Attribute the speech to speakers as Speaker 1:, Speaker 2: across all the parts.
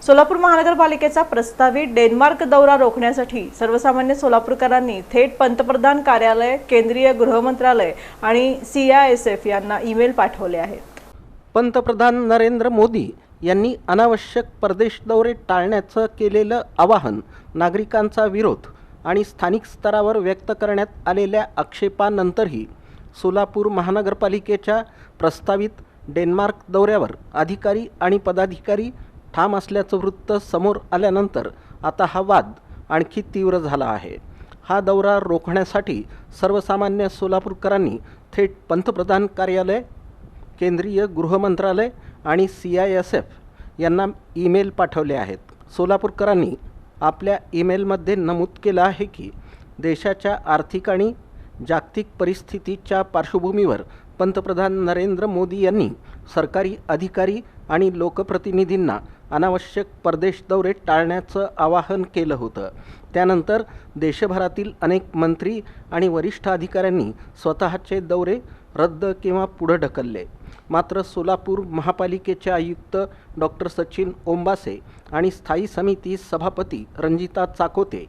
Speaker 1: सोलापूर महानगरपालिकेचा प्रस्तावित डेन्मार्क दौरा रोखण्यासाठी सर्वसामान्य सोलापूरकरांनी थेट पंतप्रधान कार्यालय, केंद्रीय गृह मंत्रालय आणि CISF यांना ईमेल पाठवले आहेत।
Speaker 2: पंतप्रधान नरेंद्र मोदी यांनी अनावश्यक परदेश दौरे टाळण्याचं केलेलं आवाहन, नागरिकांचा विरोध आणि स्थानिक स्तरावर व्यक्त करण्यात आलेल्या आक्षेपानंतरही सोलापूर महानगरपालिकेच्या प्रस्तावित डेन्मार्क दौऱ्यावर अधिकारी आणि पदाधिकारी ठाम असल्याचं वृत्त समोर आल्यानंतर आता हा वाद आणखी तीव्र झाला आहे। हा दौरा रोखण्यासाठी सर्वसामान्य सोलापूरकरांनी थेट पंतप्रधान कार्यालय, केंद्रीय गृह मंत्रालय आणि CISF यांना ईमेल पाठवले आहेत। सोलापूरकरांनी आपल्या ईमेलमध्ये नमूद केलं आहे की देशाच्या आर्थिक आणि जागतिक परिस्थितीच्या पार्श्वभूमीवर पंतप्रधान नरेंद्र मोदी यांनी सरकारी अधिकारी आणि लोकप्रतिनिधींना अनावश्यक परदेश दौरे टाळण्याचं आवाहन केलं होतं। त्यानंतर देशभरातील अनेक मंत्री आणि वरिष्ठ अधिकाऱ्यांनी स्वतःचे दौरे रद्द किंवा पुढे ढकलले। मात्र सोलापूर महापालिकेचे आयुक्त डॉक्टर सचिन ओंबासे आणि स्थायी समिती सभापती रणजिता चाकोते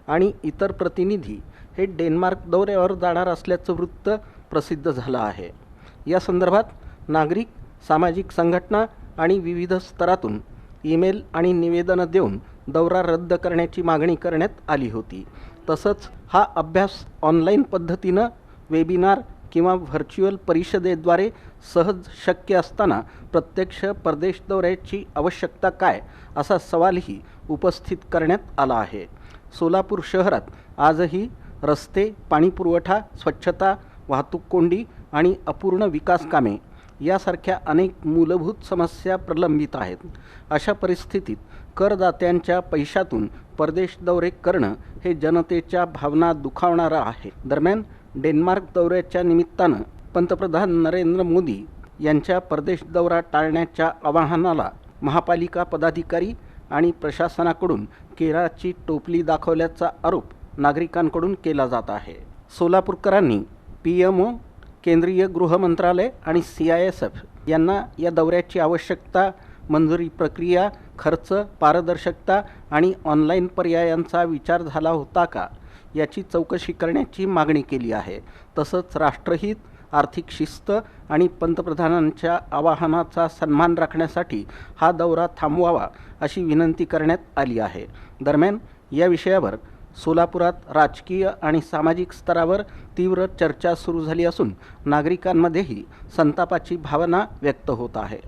Speaker 2: आणि इतर प्रतिनिधी हे डेन्मार्क दौऱ्यावर जाणार असल्याचं वृत्त प्रसिद्ध झालं आहे। या संदर्भात नागरिक, सामाजिक संघटना आणि विविध स्तरातून ईमेल आणि निवेदनं देऊन दौरा रद्द करण्याची मागणी करण्यात आली होती। तसंच हा अभ्यास ऑनलाईन पद्धतीनं वेबिनार किंवा व्हर्च्युअल परिषदेद्वारे सहज शक्य असताना प्रत्यक्ष परदेश दौऱ्याची आवश्यकता काय, असा सवालही उपस्थित करण्यात आला आहे। सोलापूर शहरात आजही रस्ते, पाणीपुरवठा, स्वच्छता, वाहतूक कोंडी आणि अपूर्ण विकास कामे यासारख्या अनेक मूलभूत समस्या प्रलंबित आहेत। अशा परिस्थितीत करदात्यांच्या पैशातून परदेश दौरे करणं हे जनतेच्या भावना दुखावणारं आहे। दरम्यान डेन्मार्क दौऱ्याच्या निमित्तानं पंतप्रधान नरेंद्र मोदी यांच्या परदेश दौरा टाळण्याच्या आवाहनाला महापालिका पदाधिकारी आणि प्रशासनाकडून केराची टोपली दाखवल्याचा आरोप नागरिकांकडून केला जात आहे। सोलापूरकरांनी PMO, केंद्रीय गृह मंत्रालय आणि CISF यांना या दौऱ्याची आवश्यकता, मंजुरी प्रक्रिया, खर्च, पारदर्शकता आणि ऑनलाईन पर्यायांचा विचार झाला होता का, याची चौकशी करण्याची मागणी केली आहे। तसंच राष्ट्रहित, आर्थिक शिस्त आणि पंतप्रधानांच्या आवाहनाचा सन्मान राखण्यासाठी हा दौरा थांबवावा अशी विनंती करण्यात आली आहे। दरम्यान या विषयावर सोलापुरात राजकीय आणि सामाजिक स्तरावर तीव्र चर्चा सुरू झाली असून नागरिकांमध्येही संतापाची भावना व्यक्त होत आहे।